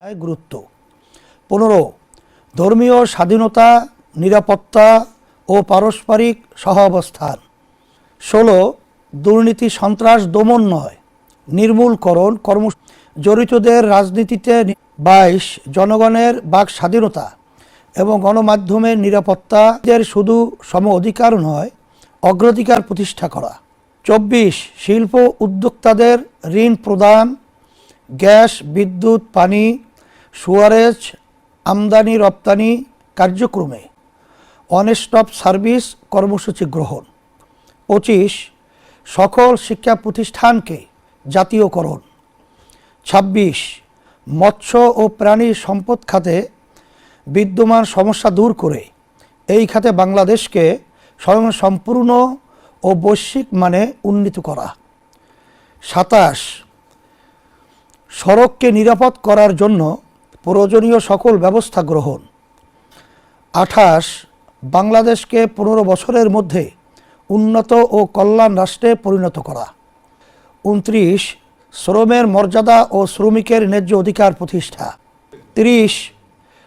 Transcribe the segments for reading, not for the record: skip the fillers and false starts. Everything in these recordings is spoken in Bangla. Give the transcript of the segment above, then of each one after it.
গুরুত্ব 15 ধর্মীয় স্বাধীনতা, নিরাপত্তা ও পারস্পরিক সহাবস্থান। 16 দুর্নীতি সন্ত্রাস দমন নয়, নির্মূলকরণ জড়িতদের রাজনীতিতে। 22 জনগণের বাক স্বাধীনতা এবং গণমাধ্যমের নিরাপত্তা এর শুধু সম অধিকার নয়, অগ্রাধিকার প্রতিষ্ঠা করা। 24 শিল্প উদ্যোক্তাদের ঋণ প্রদান, গ্যাস, বিদ্যুৎ, পানি, সুয়ারেজ, আমদানি রপ্তানি কার্যক্রমে ওয়ান স্টপ সার্ভিস কর্মসূচি গ্রহণ। 25 সকল শিক্ষা প্রতিষ্ঠানকে জাতীয়করণ। 26 মৎস্য ও প্রাণী সম্পদ খাতে বিদ্যমান সমস্যা দূর করে এই খাতে বাংলাদেশকে স্বয়ংসম্পূর্ণ ও বৈশ্বিক মানে উন্নীত করা। 27 সড়ককে নিরাপদ করার জন্য প্রয়োজনীয় সকল ব্যবস্থা গ্রহণ। 28 বাংলাদেশকে 15 বছরের মধ্যে উন্নত ও কল্যাণ রাষ্ট্রে পরিণত করা। 29 শ্রমের মর্যাদা ও শ্রমিকের ন্যায্য অধিকার প্রতিষ্ঠা। 30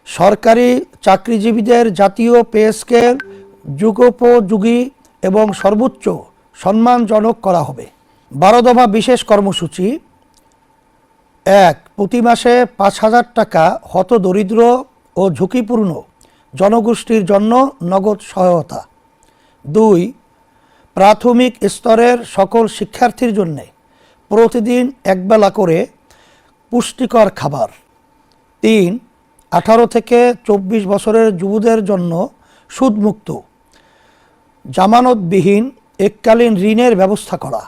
সরকারি চাকরিজীবীদের জাতীয় পে স্কেল যুগোপযোগী এবং সর্বোচ্চ সম্মানজনক করা হবে। 12 দফা বিশেষ কর্মসূচি। 1 প্রতি মাসে 5,000 টাকা হতদরিদ্র ও ঝুঁকিপূর্ণ জনগোষ্ঠীর জন্য নগদ সহায়তা। 2 প্রাথমিক স্তরের সকল শিক্ষার্থীর জন্য প্রতিদিন একবেলা করে পুষ্টিকর খাবার। 3 18 থেকে 24 বছরের যুবদের জন্য সুদমুক্ত জামানতবিহীন এককালীন ঋণের ব্যবস্থা করা।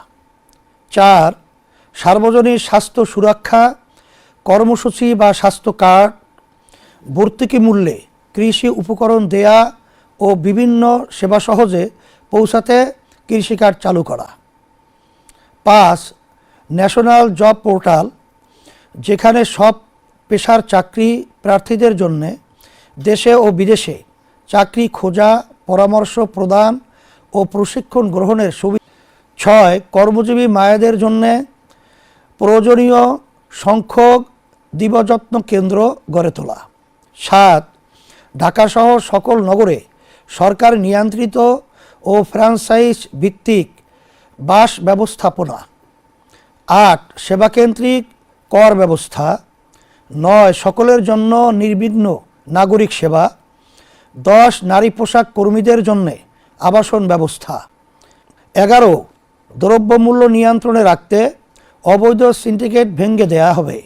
4 সার্বজনীন স্বাস্থ্য সুরক্ষা কর্মসূচি বা স্বাস্থ্য কার্ড, ভর্তুকি মূল্যে কৃষি উপকরণ দেয়া ও বিভিন্ন সেবা সহজে পৌঁছাতে কৃষিকার্ড চালু করা। 5 ন্যাশনাল জব পোর্টাল, যেখানে সব পেশার চাকরি প্রার্থীদের জন্য দেশে ও বিদেশে চাকরি খোঁজা, পরামর্শ প্রদান ও প্রশিক্ষণ গ্রহণের সুবিধা। 6 কর্মজীবী মায়েদের জন্য প্রয়োজনীয় সংখ্যক দিবযত্ন কেন্দ্র গড়ে তোলা। 7 ঢাকাসহ সকল নগরে সরকার নিয়ন্ত্রিত ও ফ্র্যাঞ্চাইজ ভিত্তিক বাস ব্যবস্থাপনা। 8 সেবাকেন্দ্রিক কর ব্যবস্থা। 9 সকলের জন্য নির্বিঘ্ন নাগরিক সেবা। 10 নারী পোশাক কর্মীদের জন্য আবাসন ব্যবস্থা। 11 দ্রব্যমূল্য নিয়ন্ত্রণে রাখতে অবৈধ সিন্ডিকেট ভেঙে দেয়া হবে।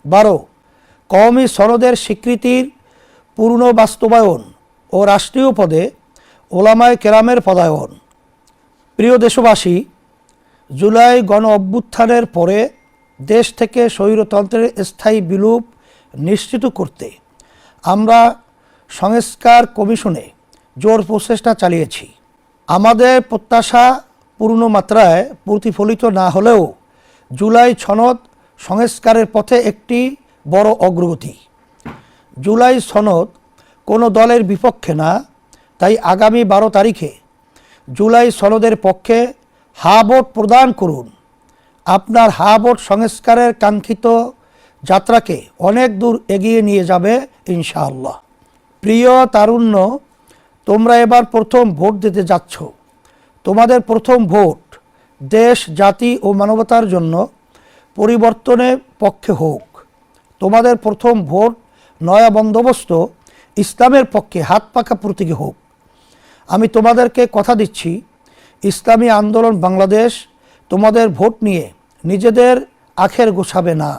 12 কওমি সনদের স্বীকৃতির পূর্ণ বাস্তবায়ন ও রাষ্ট্রীয় পদে ওলামায়ে কেরামের পদায়ন। প্রিয় দেশবাসী, জুলাই গণ অভ্যুত্থানের পরে দেশ থেকে স্বৈরতন্ত্রের স্থায়ী বিলোপ নিশ্চিত করতে আমরা সংস্কার কমিশনে জোর প্রচেষ্টা চালিয়েছি। আমাদের প্রত্যাশা পূর্ণ মাত্রায় প্রতিফলিত না হলেও জুলাই সনদ সংস্কারের পথে একটি বড় অগ্রগতি। জুলাই সনদ কোনো দলের বিপক্ষে না, তাই আগামী 12 তারিখে জুলাই সনদের পক্ষে হা ভোট প্রদান করুন। আপনার হা ভোট সংস্কারের কাঙ্ক্ষিত যাত্রাকে অনেক দূর এগিয়ে নিয়ে যাবে ইনশাআল্লাহ। প্রিয় তারুণ্য, তোমরা এবার প্রথম ভোট দিতে যাচ্ছ। তোমাদের প্রথম ভোট দেশ, জাতি ও মানবতার জন্য পরিবর্তনের পক্ষে হোক। তোমাদের প্রথম ভোট নয়া বন্দোবস্ত ইসলামের পক্ষে হাত পাকা প্রতীকী হোক। আমি তোমাদেরকে কথা দিচ্ছি, ইসলামী আন্দোলন বাংলাদেশ তোমাদের ভোট নিয়ে নিজেদের আখের গোছাবে না,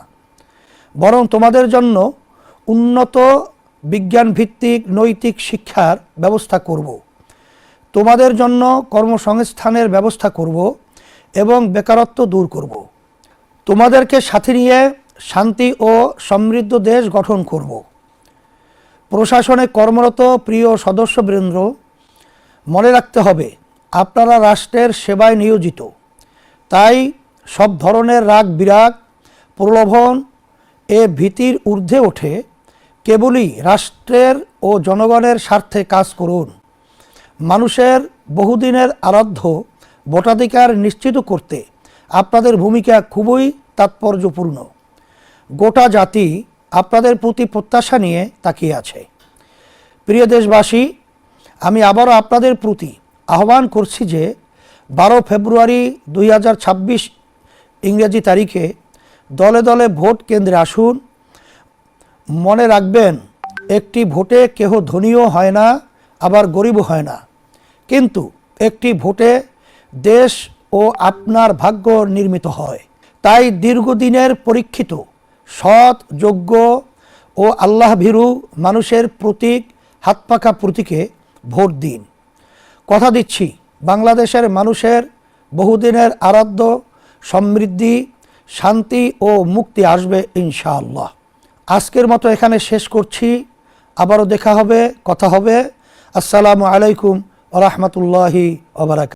বরং তোমাদের জন্য উন্নত বিজ্ঞানভিত্তিক নৈতিক শিক্ষার ব্যবস্থা করব। তোমাদের জন্য কর্মসংস্থানের ব্যবস্থা করব এবং বেকারত্ব দূর করব। তোমাদেরকে সাথে নিয়ে শান্তি ও সমৃদ্ধ দেশ গঠন করব। প্রশাসনে কর্মরত প্রিয় সদস্যবৃন্দ, মনে রাখতে হবে আপনারা রাষ্ট্রের সেবায় নিয়োজিত। তাই সব ধরনের রাগ বিরাগ, প্রলোভন এ ভীতির ঊর্ধ্বে ওঠে কেবলই রাষ্ট্রের ও জনগণের স্বার্থে কাজ করুন। মানুষের বহুদিনের আরাধ্য ভোটাধিকার নিশ্চিত করতে আপনাদের ভূমিকা খুবই তাৎপর্যপূর্ণ। গোটা জাতি আপনাদের প্রতি প্রত্যাশা নিয়ে তাকিয়ে আছে। প্রিয় দেশবাসী, আমি আবারও আপনাদের প্রতি আহ্বান করছি যে 12 ফেব্রুয়ারি 2026 ইংরেজি তারিখে দলে দলে ভোট কেন্দ্রে আসুন। মনে রাখবেন, একটি ভোটে কেহ ধনীও হয় না, আবার গরিবও হয় না, কিন্তু একটি ভোটে দেশ ও আপনার ভাগ্য নির্মিত হয়। তাই দীর্ঘদিনের পরীক্ষিত সৎ, যোগ্য ও আল্লাহভীরু মানুষের প্রতীক, হাতপাখা প্রতীকে ভোট দিন। কথা দিচ্ছি, বাংলাদেশের মানুষের বহুদিনের আরাধ্য সমৃদ্ধি, শান্তি ও মুক্তি আসবে ইনশাআল্লাহ। আজকের মতো এখানে শেষ করছি। আবারও দেখা হবে, কথা হবে। আসসালামু আলাইকুম ওয়া রাহমাতুল্লাহি ওয়া বারাকাতুহু।